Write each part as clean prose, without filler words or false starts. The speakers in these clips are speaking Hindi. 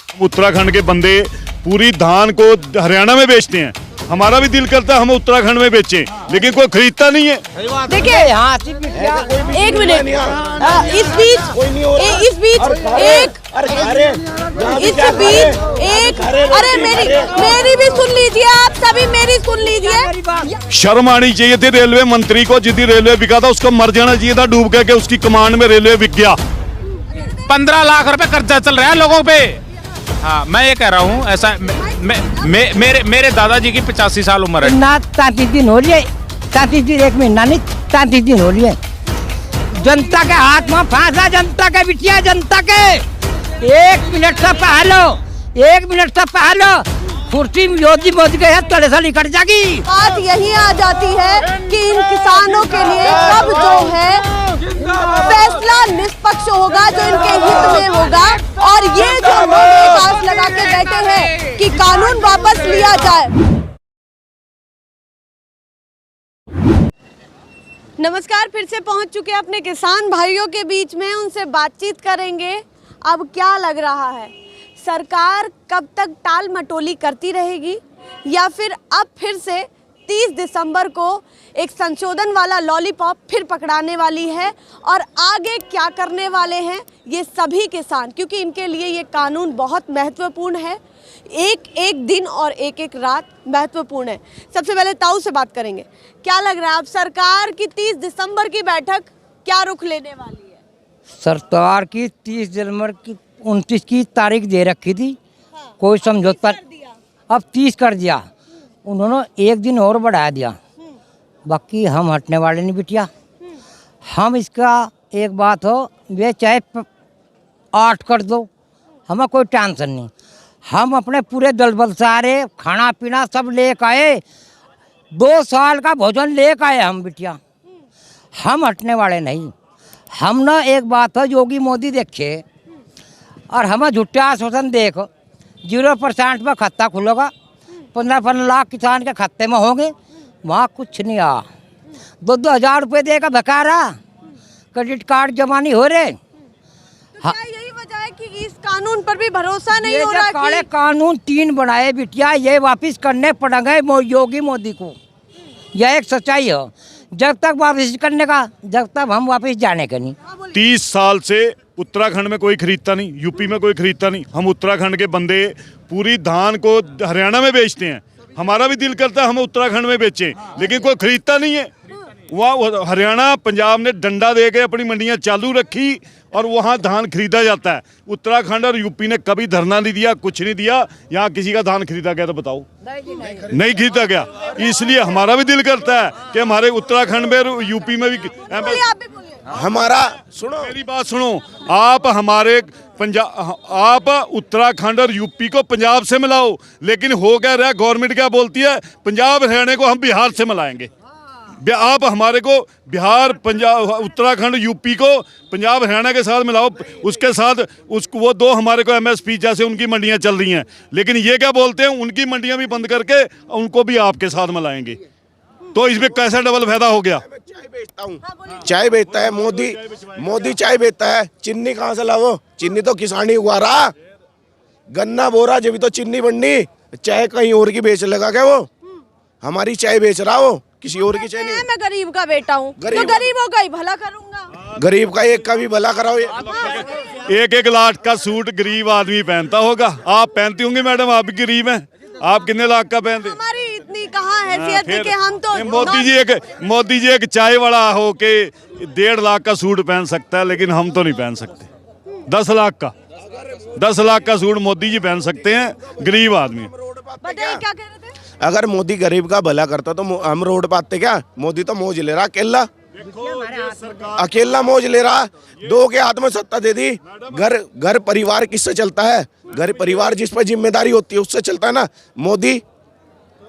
उत्तराखंड के बंदे पूरी धान को हरियाणा में बेचते हैं। हमारा भी दिल करता है हम उत्तराखंड में बेचें, लेकिन कोई खरीदता नहीं है। देखिए एक मिनट, इस बीच एक अरे मेरी भी सुन लीजिए, आप सभी मेरी सुन लीजिए। शर्म आनी चाहिए थी रेलवे मंत्री को। जितनी रेलवे बिका था उसको मर जाना चाहिए था डूब करके, उसकी कमांड में रेलवे बिक गया। 15 लाख रुपए कर्जा चल रहा है लोगों पे। हाँ, मैं ये कह रहा हूँ ऐसा मेरे दादाजी की 85 साल उम्र है ना। 33 दिन हो रही है, 33 दिन 1 महीना नहीं, 33 दिन हो रही है। जनता के हाथ में फांसा, जनता के बिटिया, जनता के 1 मिनट से पहलो 1 मिनट से पहलो कुर्सी मोदी के है तड़े से निकट जाएगी। बात यही आ जाती है कि इन किसानों के लिए कब जो है फैसला निष्पक्ष होगा, जो इनके हित में होगा। और ये जो लोग आस लगा के बैठे हैं कि कानून वापस लिया जाए। नमस्कार, फिर से पहुंच चुके हैं अपने किसान भाइयों के बीच में, उनसे बातचीत करेंगे। अब क्या लग रहा है, सरकार कब तक टाल मटोली करती रहेगी या फिर अब फिर से 30 दिसंबर को एक संशोधन वाला लॉलीपॉप फिर पकड़ाने वाली है? और आगे क्या करने वाले हैं ये सभी किसान, क्योंकि इनके लिए ये कानून बहुत महत्वपूर्ण है। एक एक दिन और एक एक रात महत्वपूर्ण है। सबसे पहले ताऊ से बात करेंगे। क्या लग रहा है, अब सरकार की 30 दिसंबर की बैठक क्या रुख लेने वाली है? सरकार की 30 दिसंबर की 29 की तारीख दे रखी थी। हाँ, कोई समझौता, अब 30 कर दिया उन्होंने, 1 दिन और बढ़ा दिया। बाकी हम हटने वाले नहीं बिटिया। हम इसका एक बात हो, वे चाहे 8 कर दो, हमें कोई टेंशन नहीं। हम अपने पूरे दल बल सारे खाना पीना सब लेकर आए, 2 साल का भोजन लेकर आए हम बिटिया। हम हटने वाले नहीं। हम ना एक बात है, योगी मोदी देखे और हमें झूठे आश्वासन देख, 0% में खाता खुलेगा, 15 लाख किसान के खाते में होंगे, वहाँ कुछ नहीं आ। 2-2 हज़ार रुपये देगा बकारा, क्रेडिट कार्ड जमा नहीं हो रहे। हाँ, यही वजह है कि इस कानून पर भी भरोसा नहीं हो रहा। काले कानून 3 बनाए बिटिया, ये वापस करने पड़ेंगे योगी मोदी को। यह एक सच्चाई है। जब तक वापस करने का, जब तक हम वापस जाने का नहीं। 30 साल से उत्तराखंड में कोई खरीदता नहीं, यूपी में कोई खरीदता नहीं। हम उत्तराखंड के बंदे पूरी धान को हरियाणा में बेचते हैं। हमारा भी दिल करता है हम उत्तराखंड में बेचें, लेकिन कोई खरीदता नहीं है। वहाँ हरियाणा पंजाब ने डंडा दे के अपनी मंडियाँ चालू रखी और वहाँ धान खरीदा जाता है। उत्तराखंड और यूपी ने कभी धरना नहीं दिया, कुछ नहीं दिया। यहाँ किसी का धान खरीदा गया तो बताओ? नहीं खरीदा गया। इसलिए हमारा भी दिल करता है कि हमारे उत्तराखंड में, यूपी में भी हमारा सुनो, मेरी बात सुनो। आप हमारे पंजाब, आप उत्तराखंड और यूपी को पंजाब से मिलाओ, लेकिन हो क्या रहा है, गवर्नमेंट क्या बोलती है, पंजाब हरियाणा को हम बिहार से मिलाएंगे। आप हमारे को बिहार, पंजाब, उत्तराखंड, यूपी को पंजाब हरियाणा के साथ मिलाओ, उसके साथ उसको वो 2 हमारे को MSP जैसे उनकी मंडियां चल रही हैं, लेकिन ये क्या बोलते हैं, उनकी मंडियां भी बंद करके उनको भी आपके साथ मिलाएंगे। तो इसमें कैसा डबल फायदा हो गया? चाय बेचता हूँ, चाय बेचता है मोदी चाय बेचता है। चिन्नी कहाँ से लाओ? चिन्नी तो किसान ही उगा रहा। गन्ना बोरा जब तो चिन्नी बननी, चाय कहीं और की बेच लगा क्या वो? हमारी चाय बेच रहा हो, किसी और की चाय नहीं। मैं गरीब का बेटा हूँ, तो गरीबों का ही भला करूंगा। गरीब का एक का भी भला कराओ। 1-1 लाख का सूट गरीब आदमी पहनता होगा। आप पहनती होंगी मैडम, आप भी गरीब हैं। आप कितने लाख का पहनते? हमारी इतनी कहाँ हैसियत है कि हम तो। मोदी जी एक चाय वाला हो के 1.5 लाख का सूट पहन सकता है, लेकिन हम तो नहीं पहन सकते। 10 लाख का सूट मोदी जी पहन सकते हैं, गरीब आदमी। बताइए क्या कह रहे थे? अगर मोदी गरीब का भला करता तो हम रोड पाते क्या? मोदी तो मौज ले रहा अकेला मौज ले रहा। 2 के हाथ में सत्ता दे दी। घर परिवार किससे चलता है? घर परिवार जिस पर जिम्मेदारी होती है उससे चलता है ना। मोदी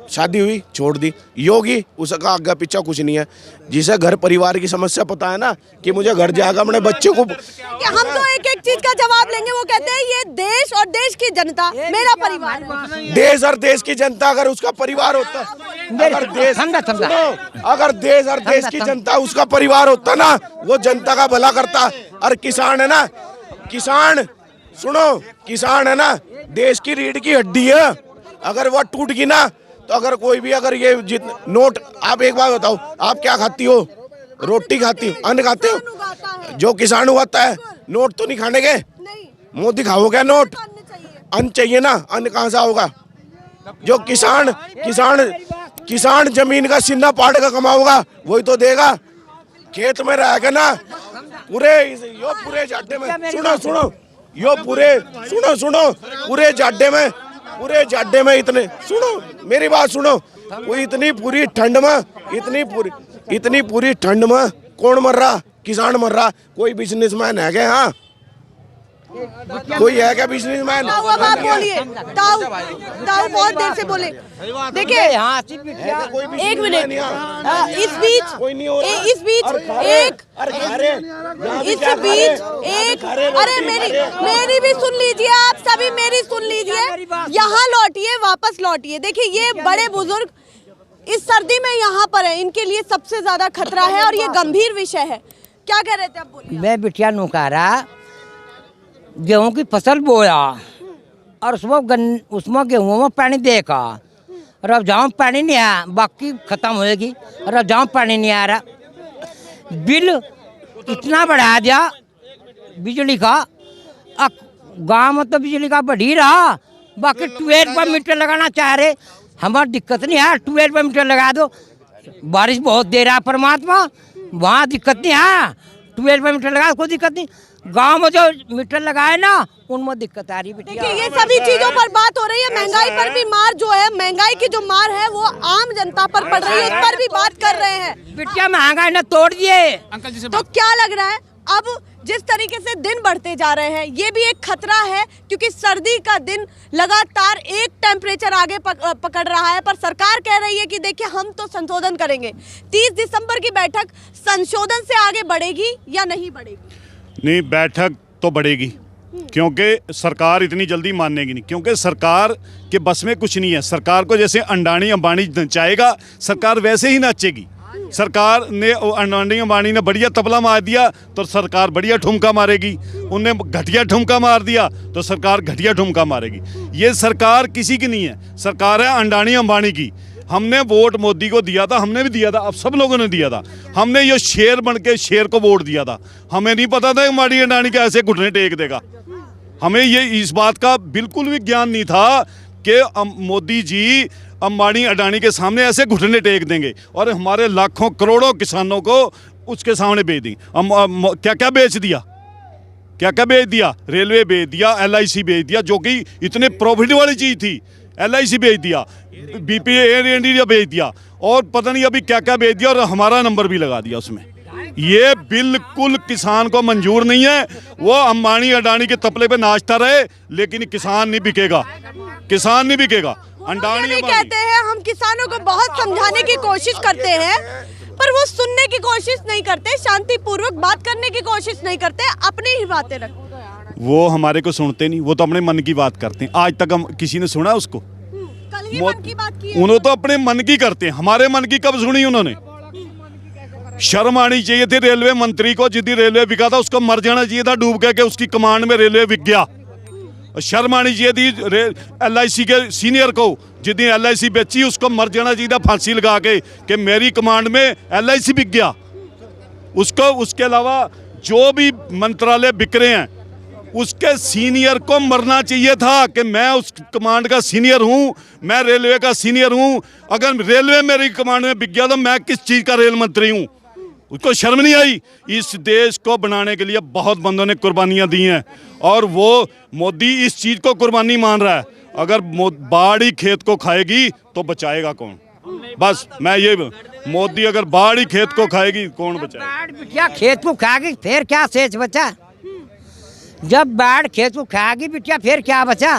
शादी हुई छोड़ दी, योगी उसका आगे पीछा कुछ नहीं है। जिसे घर परिवार की समस्या पता है ना, कि मुझे घर जाकर अपने बच्चे को, हम तो एक एक चीज का जवाब लेंगे। वो कहते हैं ये देश और देश की जनता मेरा परिवार है। देश और देश की जनता अगर उसका परिवार होता, अगर देश और देश की जनता उसका परिवार होता ना, वो जनता का भला करता। और किसान है ना, किसान सुनो, किसान है ना देश की रीढ़ की हड्डी है। अगर वह टूट गई ना तो अगर कोई भी अगर ये नोट, आप एक बात बताओ, आप क्या खाती हो? रोटी खाती हो, अन्न खाते हो? जो किसान उगाता है, नोट तो नहीं खाने के। मोदी खाओ क्या नोट? अन्न चाहिए ना, अन्न कहाँ से होगा? जो किसान जमीन का सीना पाड़ का कमाओगा वही तो देगा। खेत में रहेगा ना पूरे जाड्डे में, पूरे जाड्डे में इतने, सुनो मेरी बात सुनो, वो इतनी पूरी ठंड में कौन मर रहा? किसान मर रहा। कोई बिजनेसमैन है क्या? हाँ, कोई है क्या बिजनेसमैन? ताऊ अब आप बोलिए। ताऊ बहुत देर से बोले। देखिए एक मिनट, इस बीच एक अरे मेरी भी सुन लीजिए, आप सभी मेरी सुन लीजिए। यहाँ लौटिए, वापस लौटिए। देखिए ये बड़े बुजुर्ग इस सर्दी में यहाँ पर है, इनके लिए सबसे ज्यादा खतरा है और ये गंभीर विषय है। क्या कह रहे थे आप? बोलिए। मैं बिटिया नुकारा गेहूं की फसल बोया और उसमें गेहूं में पानी देखा, रमजान पानी नहीं आया, बाकी खत्म होएगी। रमजान पानी नहीं आ रहा, बिल इतना बढ़ा दिया बिजली का। अब गाँव में तो बिजली का बढ़ ही रहा, बाकी 12 पर मीटर लगाना चाह रहे। हमारी दिक्कत नहीं है, 12 पर मीटर लगा दो। बारिश बहुत दे रहा परमात्मा, वहाँ दिक्कत नहीं है। 12 पर मीटर लगा, कोई दिक्कत नहीं। गांव में जो मीटर लगाए ना उनमें दिक्कत आ रही है। देखिए ये सभी चीजों पर बात हो रही है। महंगाई पर भी मार जो है, महंगाई की जो मार है वो आम जनता पर पड़ रही है, उस पर भी बात कर रहे हैं। बिटिया महंगाई ने तोड़ दिए। अंकल जी से तो क्या लग रहा है अब जिस तरीके से दिन बढ़ते जा रहे हैं, ये भी एक खतरा है, क्योंकि सर्दी का दिन लगातार एक टेम्परेचर आगे पकड़ रहा है, पर सरकार कह रही है कि देखिए हम तो संशोधन करेंगे। 30 दिसंबर की बैठक संशोधन से आगे बढ़ेगी या नहीं बढ़ेगी? नहीं, बैठक तो बढ़ेगी, क्योंकि सरकार इतनी जल्दी मानेगी नहीं, क्योंकि सरकार के बस में कुछ नहीं है। सरकार को जैसे अंडानी अंबानी नचाएगा, सरकार वैसे ही नाचेगी। सरकार ने अंबानी ने बढ़िया तबला मार दिया तो सरकार बढ़िया ठुमका मारेगी, उनने घटिया ठुमका मार दिया तो सरकार घटिया ठुमका मारेगी। ये सरकार किसी की नहीं है, सरकार है अंबानी अंबानी की। हमने वोट मोदी को दिया था, हमने भी दिया था, अब सब लोगों ने दिया था। हमने ये शेर बन के शेर को वोट दिया था। हमें नहीं पता था अंबानी अंडानी का ऐसे घुटने टेक देगा। हमें ये इस बात का बिल्कुल भी ज्ञान नहीं था कि मोदी जी अंबानी अडानी के सामने ऐसे घुटने टेक देंगे और हमारे लाखों करोड़ों किसानों को उसके सामने बेच देंगे। क्या क्या बेच दिया, क्या क्या बेच दिया? रेलवे बेच दिया, LIC बेच दिया, जो कि इतने प्रॉफिट वाली चीज़ थी। LIC बेच दिया, BP एयर इंडिया बेच दिया, और पता नहीं अभी क्या क्या बेच दिया, और हमारा नंबर भी लगा दिया उसमें। ये बिल्कुल किसान को मंजूर नहीं है। वो अंबानी अडानी के तपले पे नाचता रहे, लेकिन किसान नहीं बिकेगा, किसान नहीं बिकेगा। अंबानी कहते हैं हम किसानों को बहुत समझाने की कोशिश करते हैं, पर वो सुनने की कोशिश नहीं करते, शांतिपूर्वक बात करने की कोशिश नहीं करते, अपनी ही बातें रखते। वो हमारे को सुनते नहीं, वो तो अपने मन की बात करते हैं। आज तक हम किसी ने सुना उसको? कल ही मन की बात की है। उन्होंने तो अपने मन की करते हैं, हमारे मन की कब सुनी उन्होंने? शर्म आनी चाहिए थी रेलवे मंत्री को। जितनी रेलवे बिका था उसको मर जाना चाहिए था डूब के, उसकी कमांड में रेलवे बिक गया। शर्म आनी चाहिए थी LIC के सीनियर को, जितनी LIC बेची उसको मर जाना चाहिए था फांसी लगा के कि मेरी कमांड में LIC बिक गया उसको। उसके अलावा जो भी मंत्रालय बिक रहे हैं उसके सीनियर को मरना चाहिए था कि मैं उस कमांड का सीनियर हूं, मैं रेलवे का सीनियर हूं। अगर रेलवे मेरी कमांड में बिक गया तो मैं किस चीज़ का रेल मंत्री हूं? उसको शर्म नहीं आई? इस देश को बनाने के लिए बहुत बंदों ने कुर्बानियां दी हैं, और वो मोदी इस चीज़ को कुर्बानी मान रहा है। अगर बाढ़ ही खेत को खाएगी तो बचाएगा कौन? बस मैं ये, मोदी अगर बाढ़ ही खेत को खाएगी कौन बचाएगा? बिटिया खेत को खाएगी फिर क्या शेष बचा? जब बाढ़ खेत को खाएगी बिटिया फिर क्या बचा?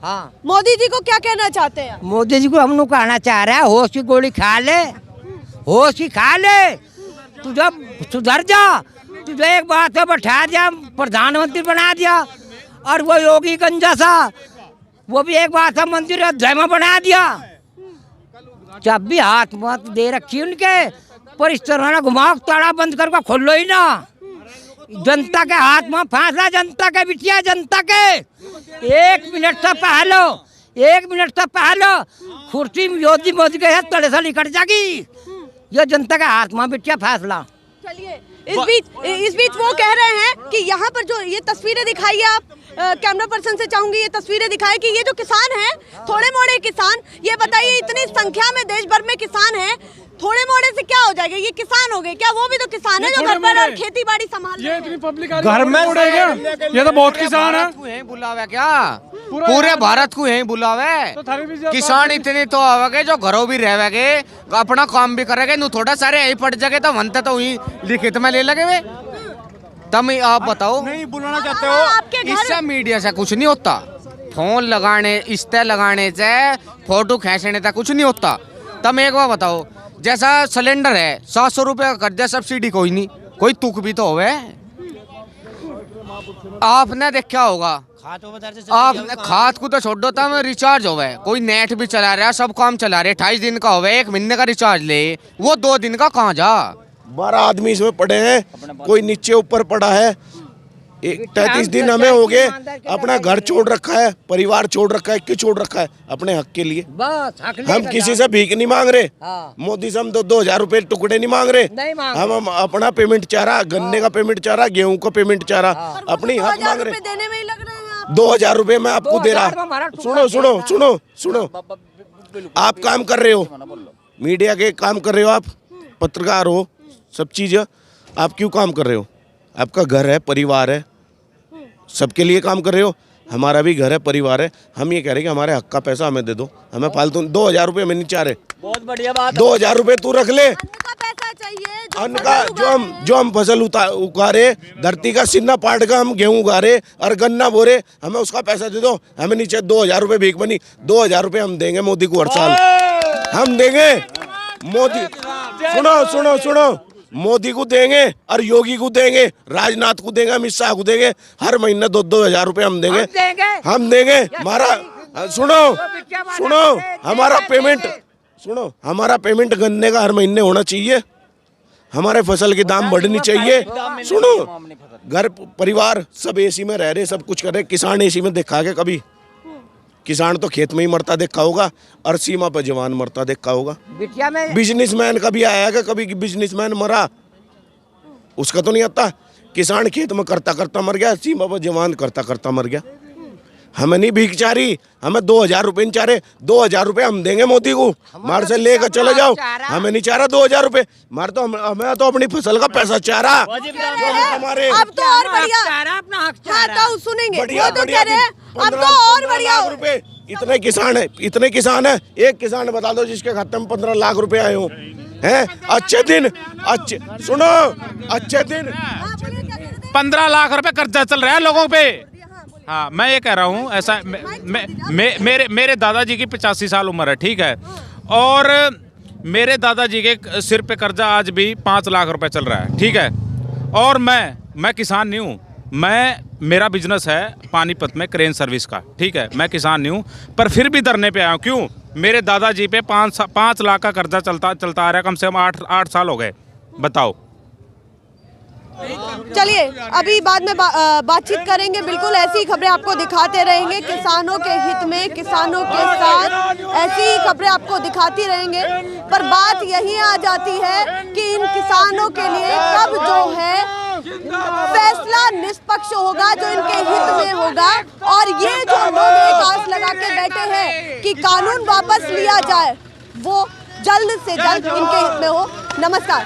हाँ, मोदी जी को क्या कहना चाहते हैं? मोदी जी को हम लोग कहना चाह रहे हैं, होश की गोली खा ले, होश की खा ले, तू जब सुधर जा। तुझे एक बात है बैठा दिया, प्रधानमंत्री बना दिया, और वो योगी गंजा सा वो भी एक बात है मंदिर अध्याय में बना दिया। जब भी हाथ मत दे रखी उनके, पर इस तरह ना घुमाओ, ताड़ा बंद करके खोलो ही ना। जनता के हाथ में फैसला, जनता के बिटिया, जनता के 1 मिनट से पहले, 1 मिनट से पहले कुर्सी योगी मोदी के हाथ तड़े से निकट जागी। ये जनता के हाथ में बिटिया फैसला। चलिए इस बीच वो कह रहे हैं कि यहाँ पर जो ये तस्वीरें दिखाई है, आप कैमरा पर्सन से चाहूंगी ये तस्वीरें दिखाई कि ये जो किसान हैं, थोड़े मोड़े किसान, ये बताइए इतनी संख्या में देश भर में किसान हैं, थोड़े मोड़े से क्या हो जाएगा? ये किसान हो गए क्या? वो भी तो किसान है जो घर पर और खेती बाड़ी संभाल रहे हैं। इतनी पब्लिक घर में उड़ेगा, ये तो बहुत किसान है। यही बुलावे क्या पूरे भारत को यही बुलावे। किसान इतने तो आवेगे जो घरों भी रहेगे, अपना काम भी करेंगे। नु थोड़ा सारे यही पड़ जाके तो बनते तो वही लिखित में ले लगे वे। तब आप बताओ, नहीं बुलाना चाहते हो? इससे मीडिया से कुछ नहीं होता। फोन लगाने, इस्ते लगाने से, फोटो खींचने तक कुछ नहीं होता। तब एक बार बताओ, जैसा सिलेंडर है 700 रुपए का कर्जा, सब्सिडी कोई नहीं, कोई तुक भी तो होवे। आपने देखा होगा, आपने खाद को तो छोड़ दो, तब रिचार्ज होवे, कोई नेट भी चला रहा, सब काम चला रहे, 28 दिन का होवे, 1 महीने का रिचार्ज ले, वो 2 दिन का कहाँ जा। 12 आदमी इसमें पड़े हैं, कोई नीचे ऊपर पड़ा है। 33 दिन हमें हो गए, अपना घर छोड़ रखा है, परिवार छोड़ रखा है, क्यों छोड़ रखा है? अपने हक के लिए। बस हम किसी से भीख नहीं मांग रहे, मोदी से हम 2,000 रुपए टुकड़े नहीं मांग रहे। हम अपना पेमेंट चाह रहा, गन्ने का पेमेंट चाह रहा, गेहूं का पेमेंट चाह रहा, अपनी हक मांग रहे। देने में ही लग रहे हैं आप। 2,000 रुपए मैं आपको दे रहा। सुनो सुनो सुनो सुनो, आप काम कर रहे हो, मीडिया के काम कर रहे हो, आप पत्रकार हो, सब चीज। आप क्यों काम कर रहे हो? आपका घर है, परिवार है, सबके लिए काम कर रहे हो। हमारा भी घर है, परिवार है। हम ये कह रहे हैं कि हमारे हक का पैसा हमें दे दो, हमें फालतू 2,000 रुपए में नहीं चाह रहे। बहुत बढ़िया बात। 2,000 रुपए तू रख ले। अन्न का पैसा चाहिए, अन्न का जो हम फसल उगा रहे, धरती का सिन्ना पाट का हम गेहूं उगा रहे और गन्ना बो रहे, हमें उसका पैसा दे दो। हमें नीचे 2,000 रुपए भीख बनी। 2,000 रुपए हम देंगे मोदी को हर साल, हम देंगे। मोदी सुनो सुनो सुनो, मोदी को देंगे और योगी को देंगे, राजनाथ को देंगे, अमित शाह को देंगे। हर महीने 2,000 रुपए हम देंगे, हम देंगे। हमारा सुनो सुनो, हमारा पेमेंट सुनो, हमारा पेमेंट गन्ने का हर महीने होना चाहिए। हमारे फसल के दाम बढ़नी चाहिए। सुनो, घर परिवार सब एसी में रह रहे, सब कुछ कर रहे। किसान एसी में देखा के कभी? किसान तो खेत में ही मरता देखा होगा, और सीमा पर जवान मरता देखा होगा। बिजनेसमैन कभी आया क्या? कभी बिजनेसमैन मरा? उसका तो नहीं आता। किसान खेत में करता करता मर गया, सीमा पर जवान करता करता मर गया। हमें नहीं भीख चाह रही, हमें 2,000 रुपए नहीं चाह रहे। 2,000 रुपए हम देंगे मोदी को, मार से लेकर चले जाओ। हमें नहीं चाह रहा 2,000 रुपए, मार तो हमें तो अपनी फसल का पैसा चाह रहा। हमारे अब तो और बढ़िया, हाँ तो सुनेंगे, वो तो कह रहे हैं अब तो और बढ़िया रुपए। इतने किसान है, एक किसान बता दो जिसके खाते में 15 लाख रुपए आए हो हैं? अच्छे दिन, अच्छे सुनो, अच्छे दिन 15 लाख रुपए कर्जा चल रहा है लोगों पे। हाँ, मैं ये कह रहा हूँ, ऐसा मेरे दादाजी की 85 साल उम्र है, ठीक है, और मेरे दादाजी के सिर पे कर्जा आज भी 5 लाख रुपए चल रहा है, ठीक है। और मैं किसान नहीं हूँ, मेरा बिजनेस है पानीपत में क्रेन सर्विस का, ठीक है। मैं किसान नहीं हूँ, पर फिर भी धरने पे आया हूँ। क्यों? मेरे दादाजी पे 5 लाख का कर्जा चलता आ रहा है, कम से कम 8 साल हो गए। बताओ। चलिए अभी बाद में बातचीत करेंगे, बिल्कुल ऐसी खबरें आपको दिखाते रहेंगे, किसानों के हित में, किसानों के साथ ऐसी खबरें आपको दिखाती रहेंगे। पर बात यही आ जाती है कि इन किसानों के लिए कब जो है फैसला निष्पक्ष होगा, जो इनके हित में होगा। और ये जो लोग एक आस लगा के बैठे हैं कि कानून वापस लिया जाए, वो जल्द से जल्द इनके हित में हो। नमस्कार।